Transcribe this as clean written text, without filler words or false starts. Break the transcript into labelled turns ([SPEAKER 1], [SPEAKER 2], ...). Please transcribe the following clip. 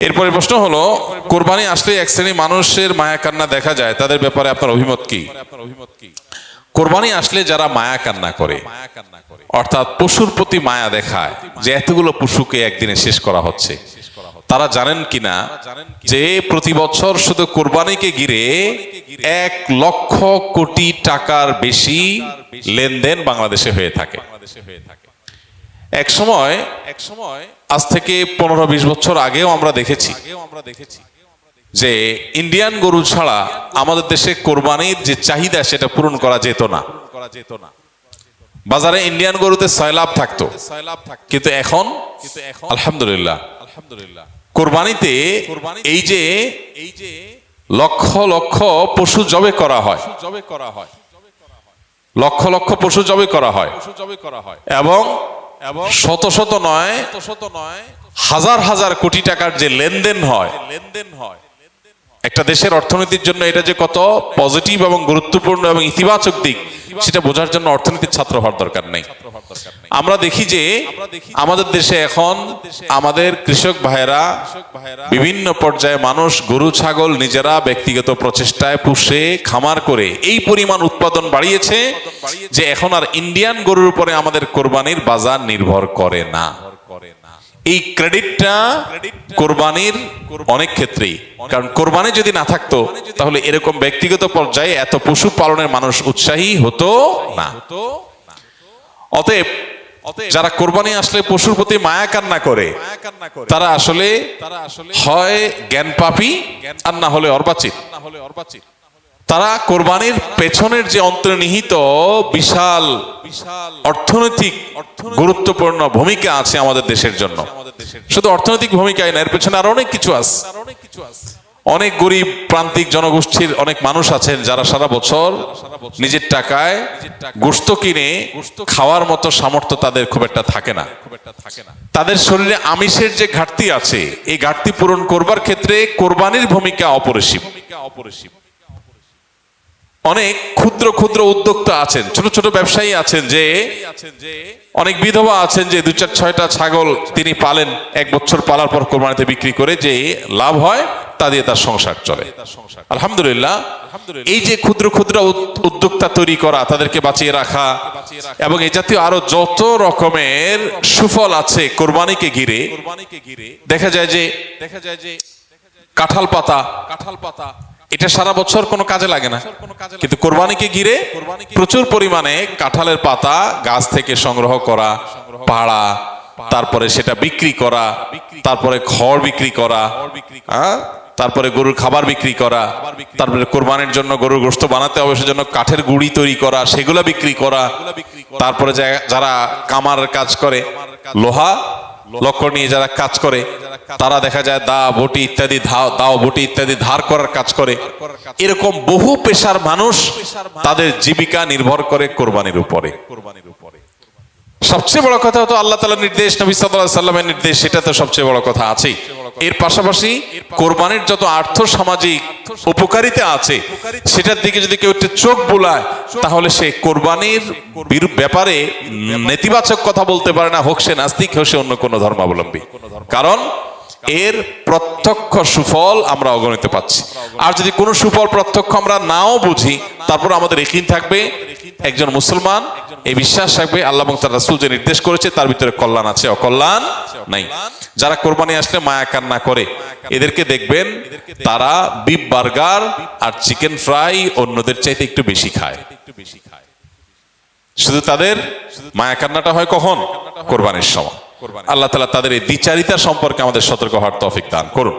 [SPEAKER 1] এরপরে প্রশ্ন হলো, কোরবানি আসলে এক শ্রেণী মানুষের মায়া কান্না দেখা যায়, তাদের ব্যাপারে আপনার অভিমত কি? কোরবানি আসলে যারা মায়া কান্না করে, অর্থাৎ পশুর প্রতি মায়া দেখায় যে এতগুলো পশুকে একদিনে শেষ করা হচ্ছে, তারা জানেন কিনা যে প্রতি বছর শুধু কোরবানিকে ঘিরে 1,00,000,000,000 টাকার বেশি লেনদেন বাংলাদেশে হয়ে থাকে। এক সময় আজ থেকে 15-20 বছর আগেও আমরা দেখেছি যে ইন্ডিয়ান গরু ছাড়া আমাদের দেশে কোরবানির যে চাহিদা সেটা পূরণ করা যেত না। বাজারে ইন্ডিয়ান গরুতে 6 লাভ থাকতো, কিন্তু এখন আলহামদুলিল্লাহ কোরবানিতে এই যে লক্ষ লক্ষ পশু জবে করা হয়, লক্ষ লক্ষ পশু জবে করা হয়, এবং শত শত নয় হাজার হাজার কোটি টাকার যে লেনদেন হয়, একটা দেশের অর্থনীতির জন্য এটা যে কত পজিটিভ এবং গুরুত্বপূর্ণ এবং ইতিবাচক দিক, সেটা বোঝার জন্য অর্থনীতির ছাত্র হওয়ার দরকার নেই। আমরা দেখি যে আমাদের দেশে এখন আমাদের কৃষক ভাইয়েরা বিভিন্ন পর্যায়ে মানুষ গরু ছাগল নিজেরা ব্যক্তিগত প্রচেষ্টায় পুষে খামার করে এই পরিমাণ উৎপাদন বাড়িয়েছে যে এখন আর ইন্ডিয়ান গরুর উপরে আমাদের কোরবানির বাজার নির্ভর করে না। এই ক্রেডিটটা কোরবানির অনেক ক্ষেত্রেই, কারণ কোরবানি যদি না থাকতো তাহলে এরকম ব্যক্তিগত পর্যায়ে এত পশু পালনের মানুষ উৎসাহী হতো না। অতএব যারা কোরবানি আসলে পশুর প্রতি মায়া কান্না করে, তারা আসলে হয় জ্ঞান পাপী আর না হলে অর্বাচিত। তারা কোরবানির পেছনের যে অন্তর্নিহিত বিশাল অর্থনৈতিক গুরুত্বপূর্ণ ভূমিকা আছে আমাদের দেশের জন্য, শুধু অর্থনৈতিক ভূমিকাই না, এর পেছনে আরো অনেক কিছু আছে। অনেক গরিব প্রান্তিক জনগোষ্ঠীর অনেক মানুষ আছেন যারা সারা বছর নিজের টাকায় গোশত কিনে খাওয়ার মতো সামর্থ্য তাদের খুব একটা থাকে না। তাদের শরীরে আমিষের যে ঘাটতি আছে, এই ঘাটতি পূরণ করবার ক্ষেত্রে কোরবানির ভূমিকা অপরিসীম। অনেক ক্ষুদ্র ক্ষুদ্র উদ্যোক্তা আছেন, ছোট ছোট ব্যবসায়ী আছেন, যে অনেক বিধবা আছেন যে 2-4-6টা ছাগল তিনি পালেন, 1 বছর পালার পর কোরবানিতে বিক্রি করে যে লাভ হয় তা দিয়ে তার সংসার চলে। আলহামদুলিল্লাহ, এই যে ক্ষুদ্র ক্ষুদ্র উদ্যোক্তা তৈরি করা, তাদেরকে বাঁচিয়ে রাখা এবং এই জাতীয় আরো যত রকমের সুফল আছে কোরবানিকে ঘিরে, দেখা যায় যে কাঁঠাল পাতা এটা সারা বছর কোনো কাজে লাগে না, কিন্তু কোরবানিকে ঘিরে প্রচুর পরিমাণে কাঁঠালের পাতা গাছ থেকে সংগ্রহ করা, পাড়া, তারপরে সেটা বিক্রি করা, তারপরে খড় বিক্রি করা, তারপরে গরুর খাবার বিক্রি করা, তারপরে কোরবানির জন্য গরুর গোশত বানাতে হবে সেজন্য কাঠের গুঁড়ি তৈরি করা, সেগুলা বিক্রি করা, তারপরে যারা কামার কাজ করে, লোহা লক্কর নিয়ে যারা কাজ করে, তারা দেখা যায় দাও বটি ইত্যাদি ধার করার কাজ করে। এরকম বহু পেশার মানুষ তাদের জীবিকা নির্ভর করে কোরবানির উপরে। সবচেয়ে বড় কথা হতো আল্লাহ তাআলার নির্দেশ, নবী সাল্লাল্লাহু আলাইহি ওয়াসাল্লামের নির্দেশ, সেটা তো সবচেয়ে বড় কথা আছেই। এর পাশাপাশি কোরবানির যত আর্থ সামাজিক উপকারিতা আছে সেটার দিকে যদি কেউ একটু চোখ বুলায়, তাহলে সে কোরবানির ব্যাপারে নেতিবাচক কথা বলতে পারে না, হোক সে নাস্তিক, হোক সে অন্য কোনো ধর্মাবলম্বী। কারণ এর প্রত্যক্ষ সুফল আমরা অগণিত পাচ্ছি। আর যদি কোনো সুফল প্রত্যক্ষ আমরা নাও বুঝি, তারপর আমাদের ইয়াকিন থাকবে, একজন মুসলমান এই বিশ্বাস থাকবে আল্লাহ এবং তার রাসূল যে নির্দেশ করেছে তার ভিতরে কল্যাণ আছে, অকল্যাণ নাই। যারা কোরবানি আসলে মায়া কান্না করে, এদেরকে দেখবেন তারা বিফ বার্গার আর চিকেন ফ্রাই অন্যদের চাইতে একটু বেশি খায়। শুধু তাদের মায়া কান্নাটা হয় কখন? কোরবানির সময়। আল্লাহ তাআলা তাদের এই দ্বিচারিতা সম্পর্কে আমাদের সতর্ক হওয়ার তৌফিক দান করুন।